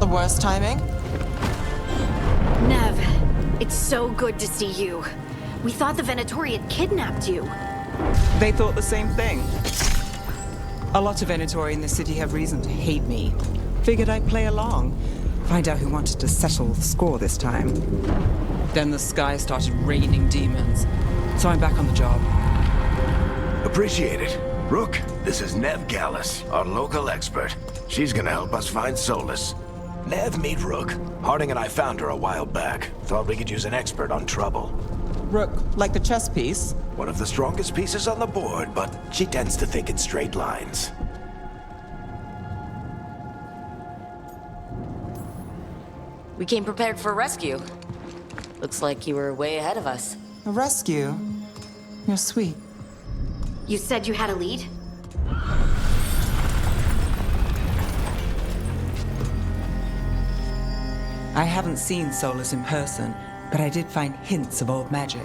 the worst timing? Nev, it's so good to see you. We thought the Venatori had kidnapped you. They thought the same thing. A lot of Venatori in the city have reason to hate me. Figured I'd play along. Find out who wanted to settle the score this time. Then the sky started raining demons. So I'm back on the job. Appreciate it. Rook, this is Nev Gallus, our local expert. She's gonna help us find Solus. Nev, meet Rook. Harding and I found her a while back. Thought we could use an expert on trouble. Rook, like the chess piece? One of the strongest pieces on the board, but she tends to think in straight lines. We came prepared for a rescue. Looks like you were way ahead of us. A rescue? You're sweet. You said you had a lead? I haven't seen Solus in person, but I did find hints of old magic,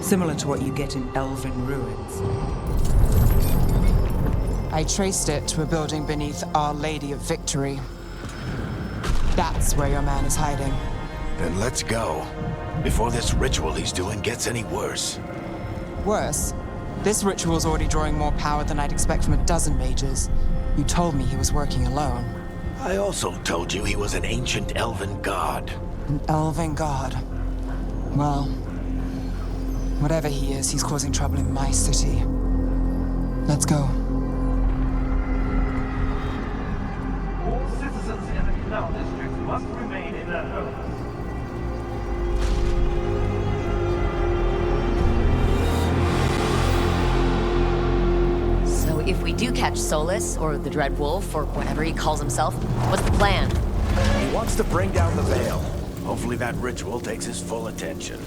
similar to what you get in elven ruins. I traced it to a building beneath Our Lady of Victory. That's where your man is hiding. Then let's go. Before this ritual he's doing gets any worse. Worse, this ritual's already drawing more power than I'd expect from a dozen mages. You told me he was working alone. I also told you he was an ancient elven god. An elven god. Well, whatever he is, he's causing trouble in my city. Let's go. All citizens in the canal district must remain in their homes. So if we do catch Solus, or the Dread Wolf, or whatever he calls himself, what's the plan? He wants to bring down the veil. Hopefully that ritual takes his full attention.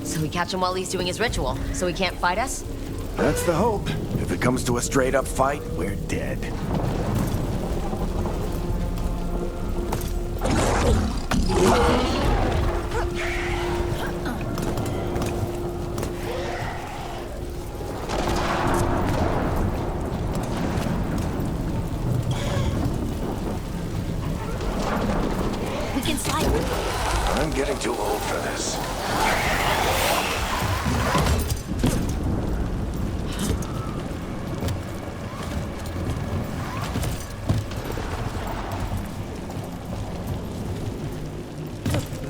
So we catch him while he's doing his ritual, so he can't fight us? That's the hope. If it comes to a straight-up fight, we're dead. We can slide. I'm getting too old for this.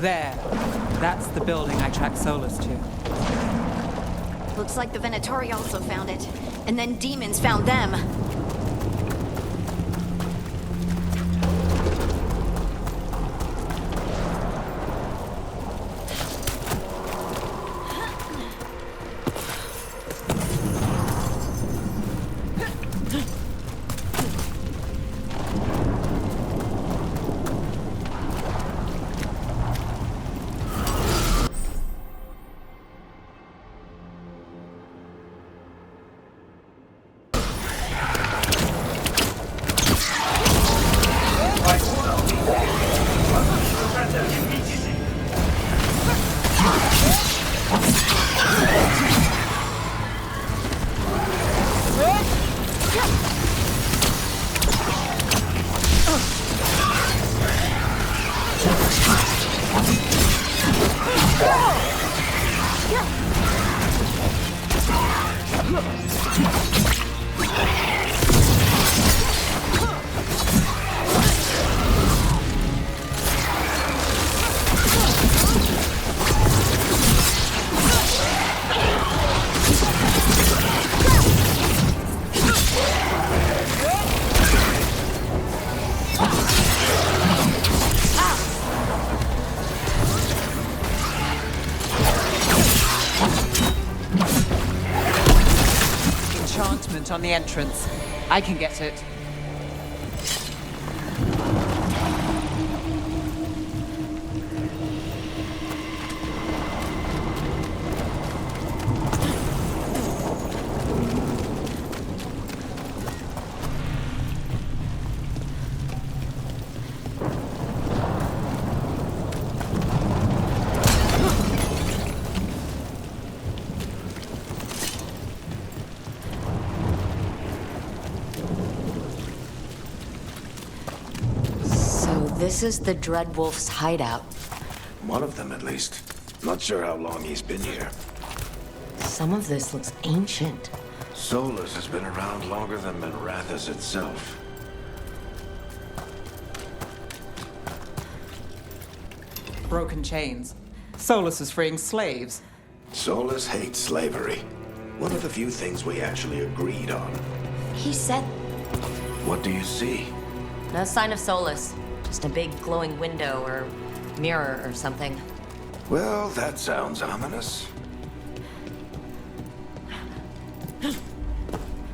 There. That's the building I tracked Solus to. Looks like the Venatori also found it. And then demons found them. Enchantment on the entrance. I can get it. this is the Dreadwolf's hideout. One of them, at least. Not sure how long he's been here. Some of this looks ancient. Solus has been around longer than Minrathous itself. Broken chains. Solus is freeing slaves. Solus hates slavery. One of the few things we actually agreed on. He said What do you see? no sign of Solus. Just a big glowing window or mirror or something. Well, that sounds ominous.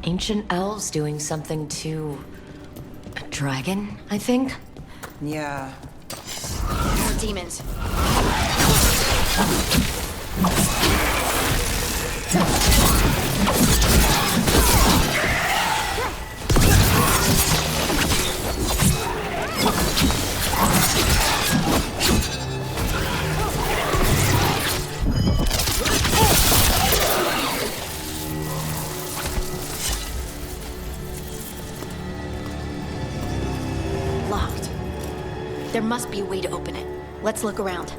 Ancient elves doing something to a dragon, I think? Yeah. More demons. Locked. There must be a way to open it. Let's look around.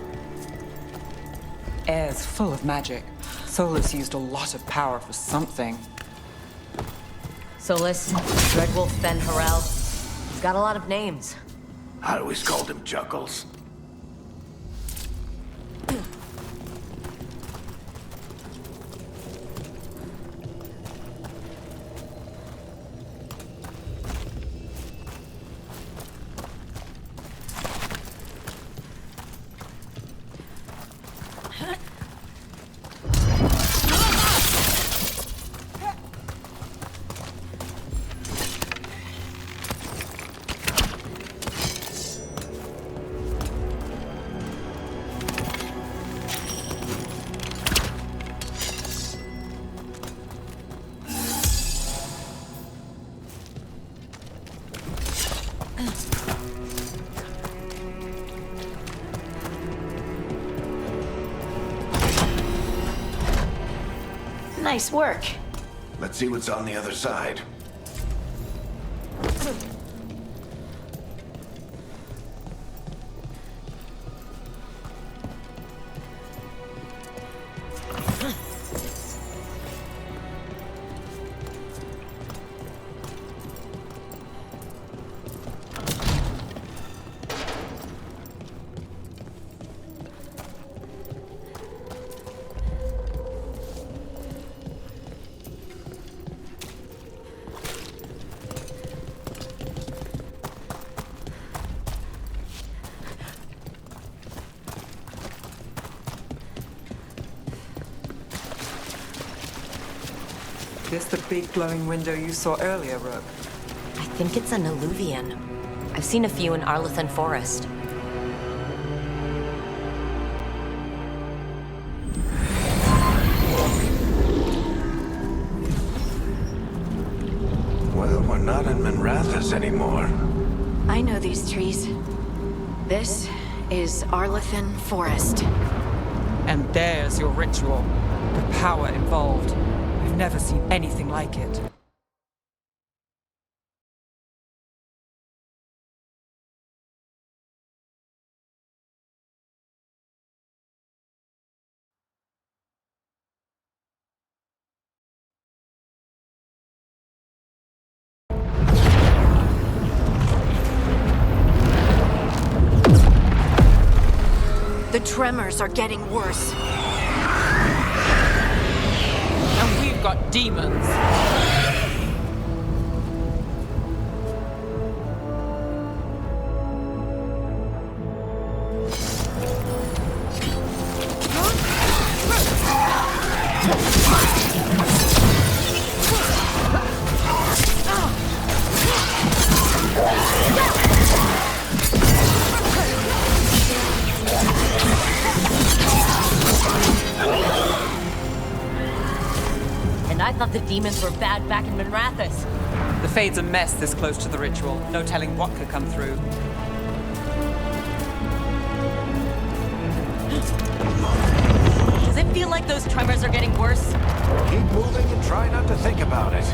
Air's full of magic. Solus used a lot of power for something. Solus, Dreadwolf Ben Harel. He's got a lot of names. I always called him Chuckles. Nice work. Let's see what's on the other side. This the big glowing window you saw earlier, Rook? I think it's an alluvian. I've seen a few in Arlethan Forest. Well, we're not in Minrathous anymore. I know these trees. This is Arlethan Forest. And there's your ritual. The power involved. We've never seen anything like it. The tremors are getting worse. And we've got demons. And I thought the demons were bad back in Minrathous. The Fade's a mess this close to the ritual. No telling what could come through. Does it feel like those tremors are getting worse? Keep moving and try not to think about it.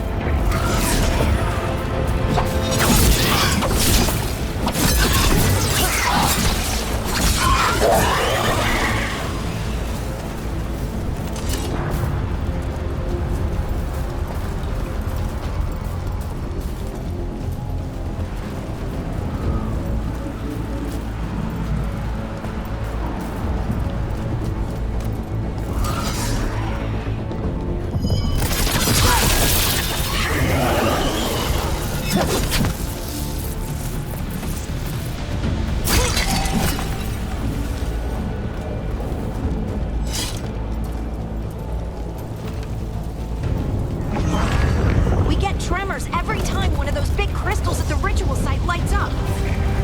We get tremors every time one of those big crystals at the ritual site lights up.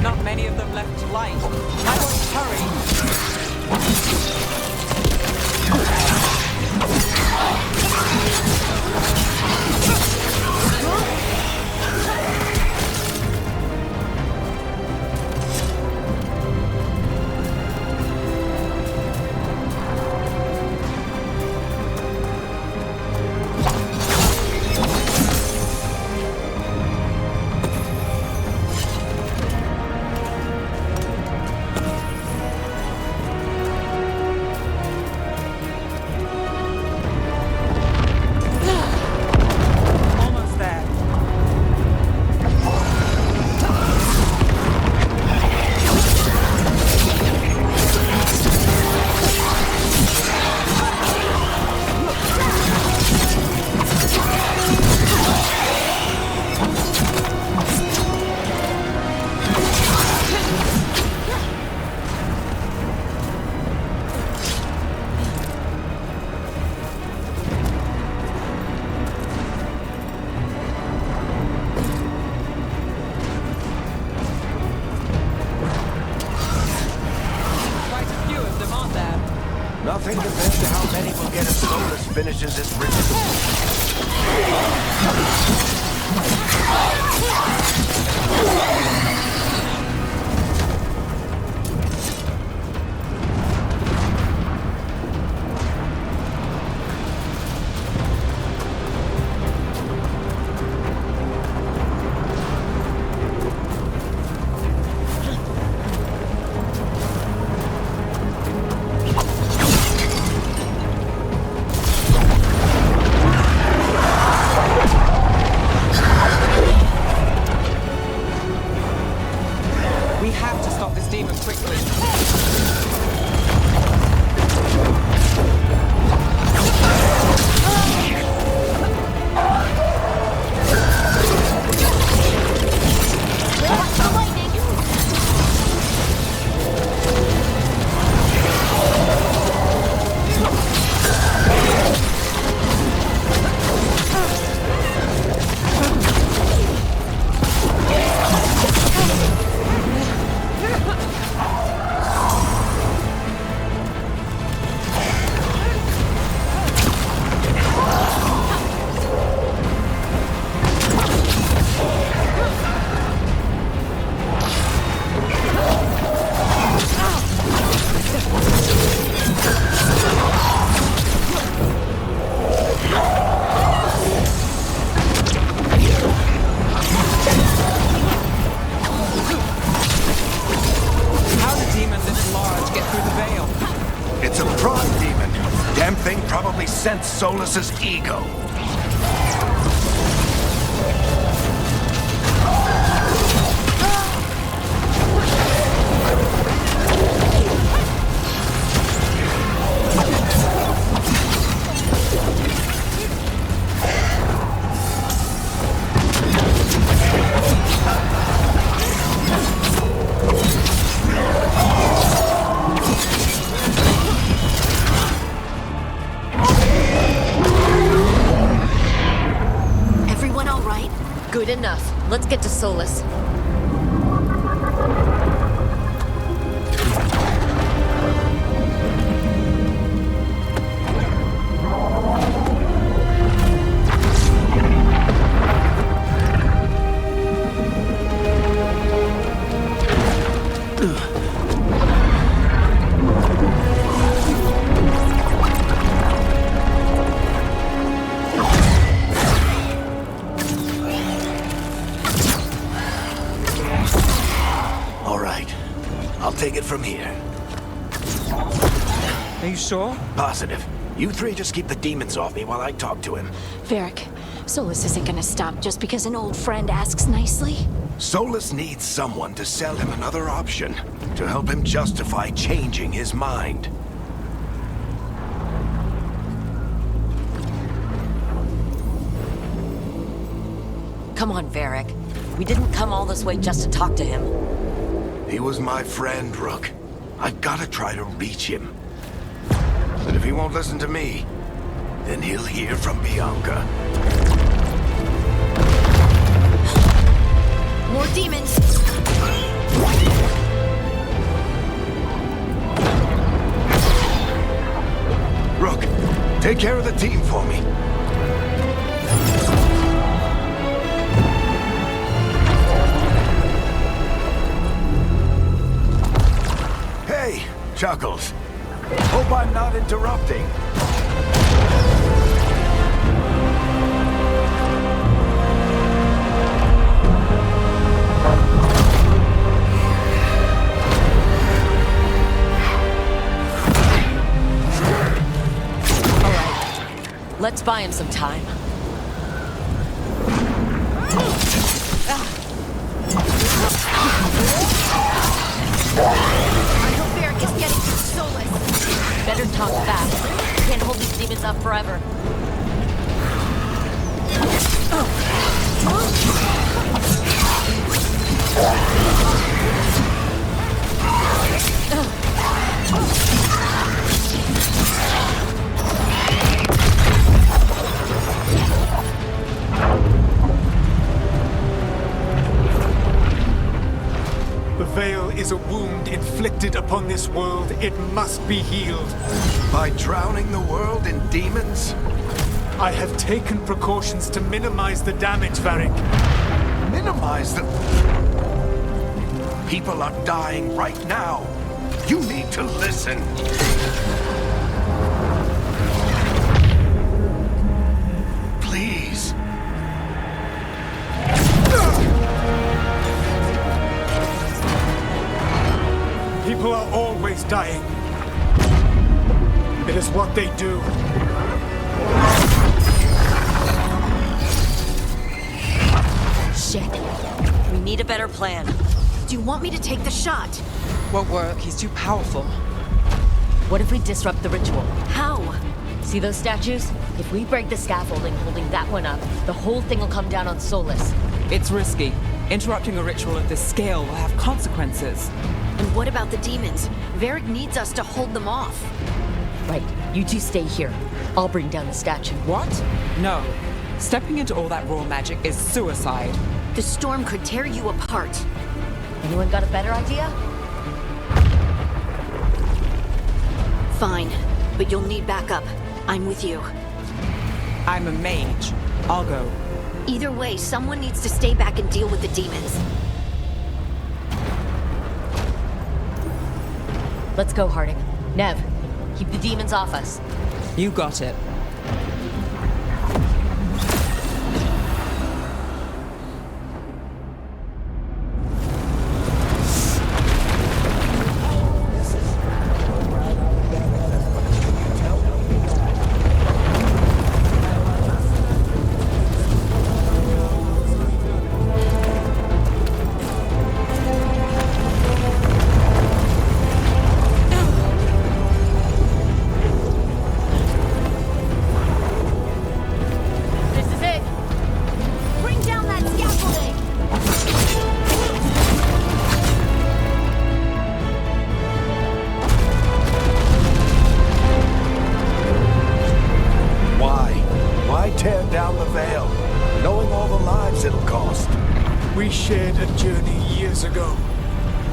Not many of them left to light. I must hurry. Almost there. Quite a few of them, aren't there? Nothing compared to how many will get if Solus finishes his ritual. We have to stop this demon quickly. Watch the lightning! How do demons this large get through the veil? It's a pride demon. Damn thing probably sensed Solus's ego. Everyone all right? Good enough. Let's get to Solus. take it from here. Are you sure? Positive. You three just keep the demons off me while I talk to him. Varric, Solus isn't gonna stop just because an old friend asks nicely. Solus needs someone to sell him another option, to help him justify changing his mind. Come on, Varric. We didn't come all this way just to talk to him. He was my friend, Rook. I gotta try to reach him. But if he won't listen to me, then he'll hear from Bianca. More demons! Rook, take care of the team for me. Hey, Chuckles. Hope I'm not interrupting. Let's buy him some time. I hope Varric is getting to Solus. Better talk fast. Can't hold these demons up forever. The veil is a wound inflicted upon this world. It must be healed. By drowning the world in demons? I have taken precautions to minimize the damage, Varric. Minimize the... People are dying right now. You need to listen. Please. People are always dying. It is what they do. Shit. We need a better plan. Do you want me to take the shot? Won't work. He's too powerful. What if we disrupt the ritual? How? See those statues? If we break the scaffolding holding that one up, the whole thing will come down on Solus. It's risky. Interrupting a ritual of this scale will have consequences. And what about the demons? Varric needs us to hold them off. Right, you two stay here. I'll bring down the statue. What? No. Stepping into all that raw magic is suicide. The storm could tear you apart. Anyone got a better idea? Fine, but you'll need backup. I'm with you. I'm a mage. I'll go. Either way, someone needs to stay back and deal with the demons. Let's go, Harding. Nev, keep the demons off us. You got it. This is it. Bring down that scaffolding! Why? Why tear down the veil, knowing all the lives it'll cost? We shared a journey years ago.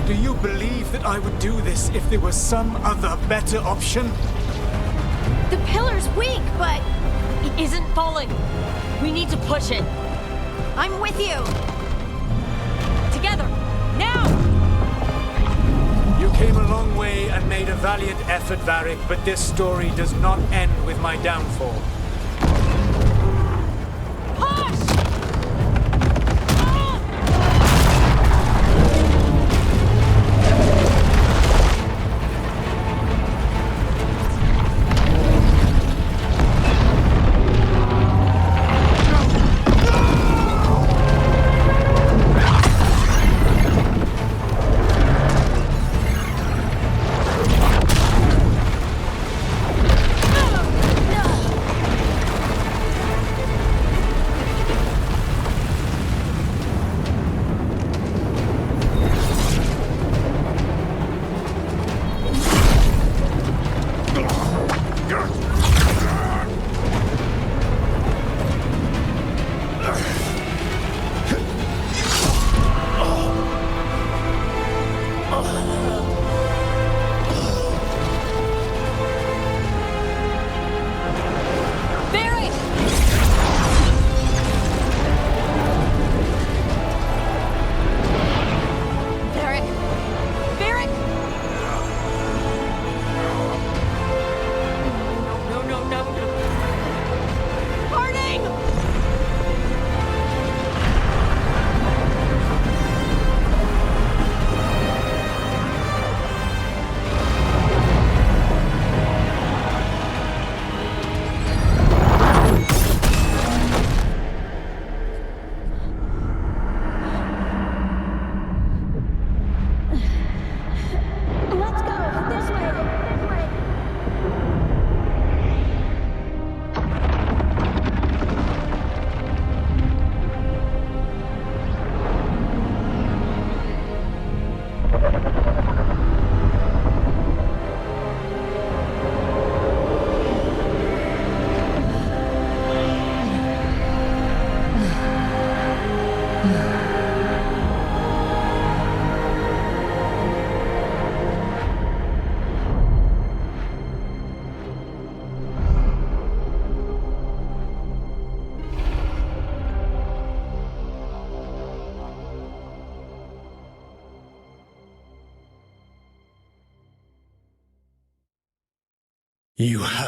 Do you believe that I would do this if there was some other better option? The pillar's weak, but It isn't falling. We need to push it. I'm with you! Together. Now! You came a long way and made a valiant effort, Varric, but this story does not end with my downfall. Push!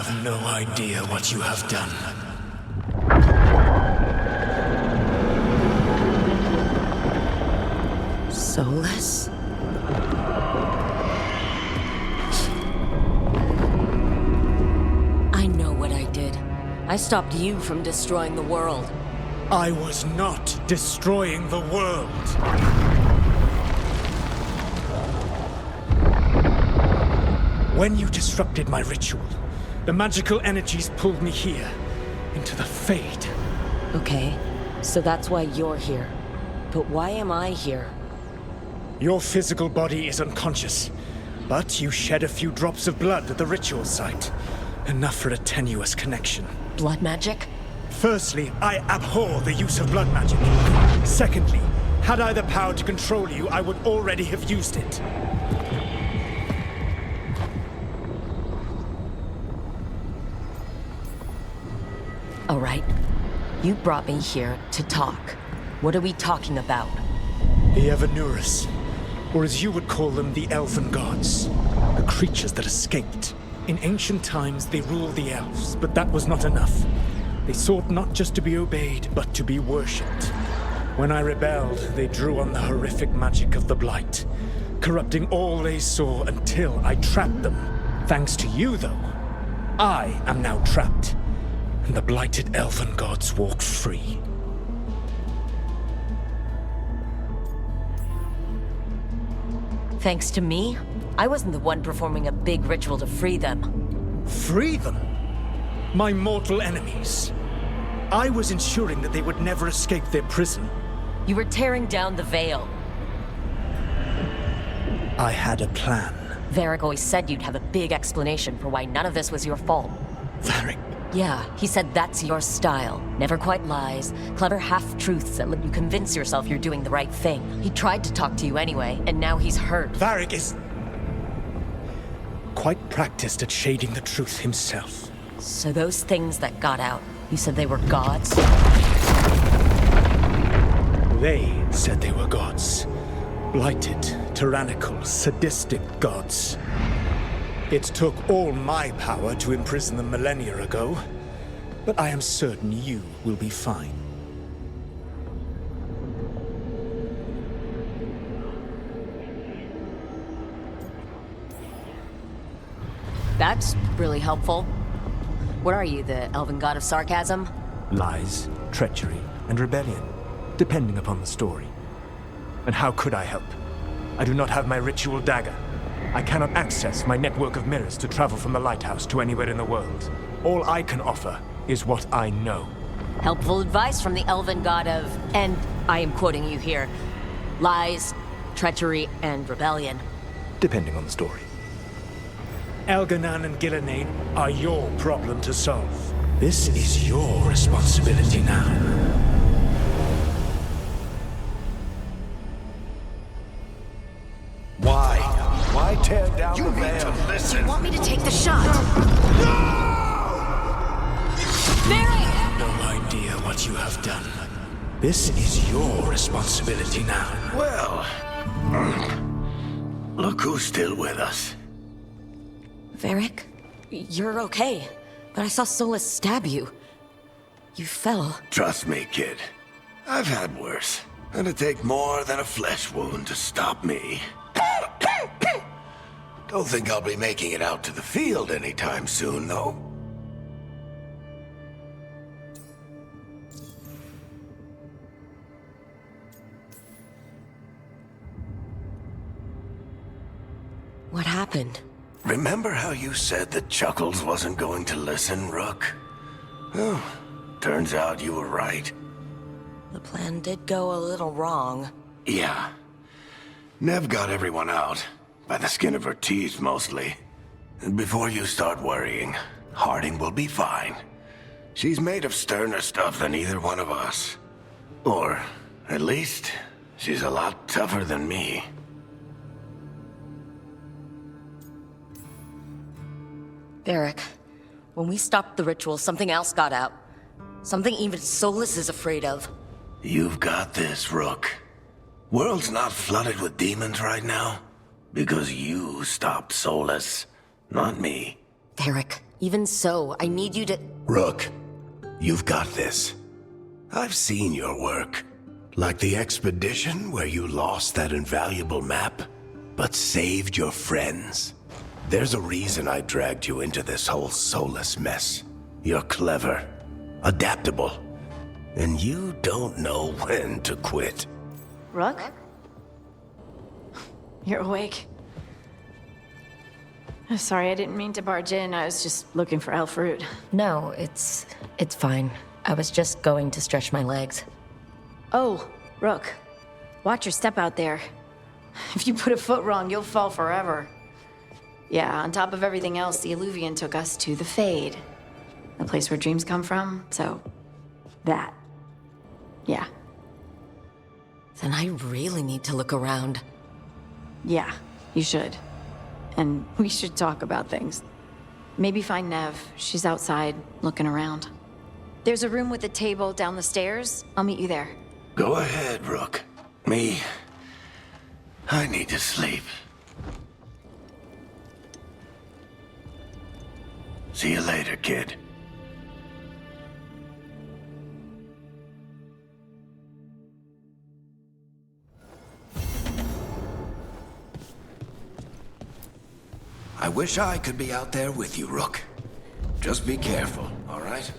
have no idea what you have done. Solus? I know what I did. I stopped you from destroying the world. I was not destroying the world. When you disrupted my ritual, the magical energies pulled me here, into the Fade. Okay, so that's why you're here. But why am I here? Your physical body is unconscious, but you shed a few drops of blood at the ritual site. Enough for a tenuous connection. Blood magic? Firstly, I abhor the use of blood magic. Secondly, had I the power to control you, I would already have used it. All right. You brought me here to talk. What are we talking about? The Evanurus, or as you would call them, the Elven Gods. The creatures that escaped. In ancient times, they ruled the elves, but that was not enough. They sought not just to be obeyed, but to be worshipped. When I rebelled, they drew on the horrific magic of the Blight, corrupting all they saw until I trapped them. Thanks to you, though, I am now trapped, and the blighted Elven Gods walk free. Thanks to me? I wasn't the one performing a big ritual to free them. Free them? My mortal enemies. I was ensuring that they would never escape their prison. You were tearing down the veil. I had a plan. Varric always said you'd have a big explanation for why none of this was your fault. Varric. Yeah, he said that's your style. Never quite lies, clever half-truths that let you convince yourself you're doing the right thing. He tried to talk to you anyway, and now he's hurt. Varric is quite practiced at shading the truth himself. So those things that got out, you said they were gods? They said they were gods. Blighted, tyrannical, sadistic gods. It took all my power to imprison them millennia ago, but I am certain you will be fine. That's really helpful. What are you, the elven god of sarcasm? Lies, treachery, and rebellion, depending upon the story. And how could I help? I do not have my ritual dagger. I cannot access my network of mirrors to travel from the lighthouse to anywhere in the world. All I can offer is what I know. Helpful advice from the elven god of, and I am quoting you here, lies, treachery, and rebellion. Depending on the story. Elganan and Gillenane are your problem to solve. This is your responsibility now. Why tear down the veil? Do you want me to take the shot? No idea what you have done. This is your responsibility now. Well, look who's still with us. Varric, you're okay, but I saw Solus stab you. You fell. Trust me, kid. I've had worse. It'd take more than a flesh wound to stop me. Don't think I'll be making it out to the field anytime soon, though. What happened? Remember how you said that Chuckles wasn't going to listen, Rook? Well, turns out you were right. The plan did go a little wrong. Yeah. Nev got everyone out. By the skin of her teeth, mostly. And before you start worrying, Harding will be fine. She's made of sterner stuff than either one of us. Or, at least, she's a lot tougher than me. Varric, when we stopped the ritual, something else got out. Something even Solus is afraid of. You've got this, Rook. World's not flooded with demons right now. Because you stopped Solus, not me. Eric. Even so, I need you to... Rook, you've got this. I've seen your work. Like the expedition where you lost that invaluable map, but saved your friends. There's a reason I dragged you into this whole Solus mess. You're clever, adaptable, and you don't know when to quit. Rook? You're awake. Sorry, I didn't mean to barge in. I was just looking for elf fruit. No, it's fine. I was just going to stretch my legs. Oh, Rook. Watch your step out there. If you put a foot wrong, you'll fall forever. Yeah, on top of everything else, the Illuvian took us to the Fade. The place where dreams come from, so... that. Yeah. Then I really need to look around. Yeah, you should. And we should talk about things. Maybe find Nev. She's outside, looking around. There's a room with a table down the stairs. I'll meet you there. Go ahead, Rook. I need to sleep. See you later, kid. I wish I could be out there with you, Rook. Just be careful, all right?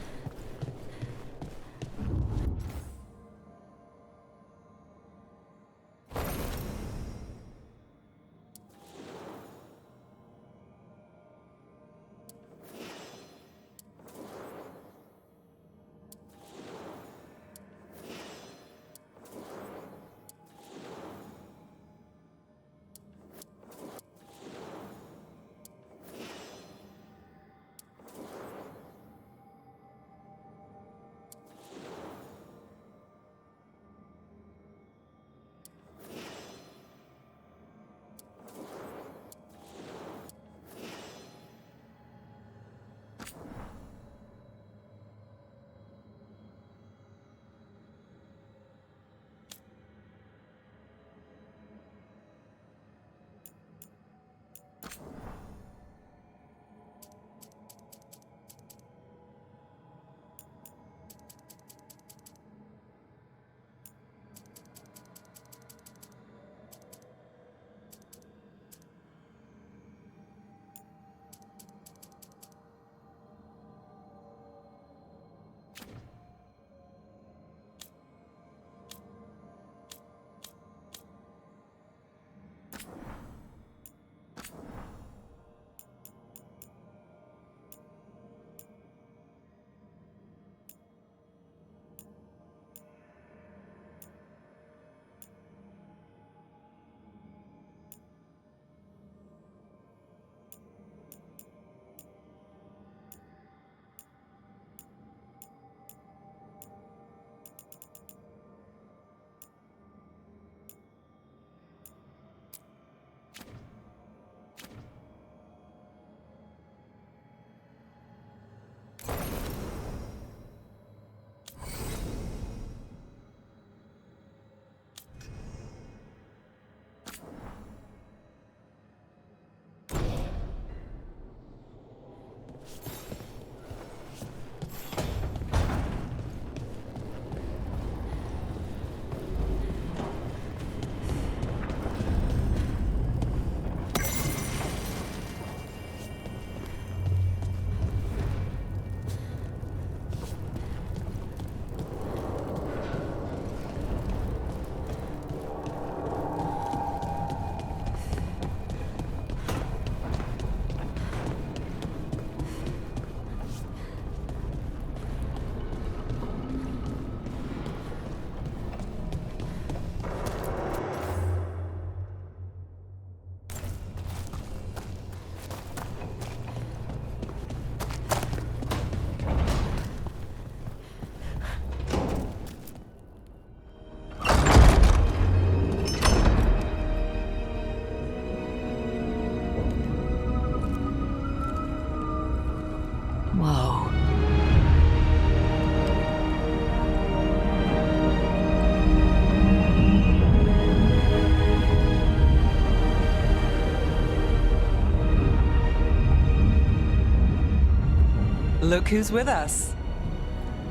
Look who's with us.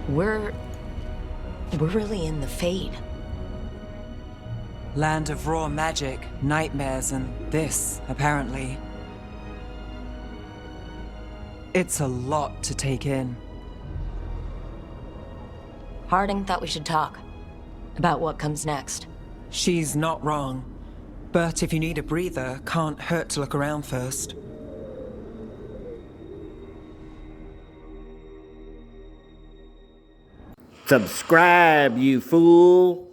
We're really in the Fade. Land of raw magic, nightmares, and this, apparently. It's a lot to take in. Harding thought we should talk about what comes next. She's not wrong. But if you need a breather, can't hurt to look around first. Subscribe, you fool!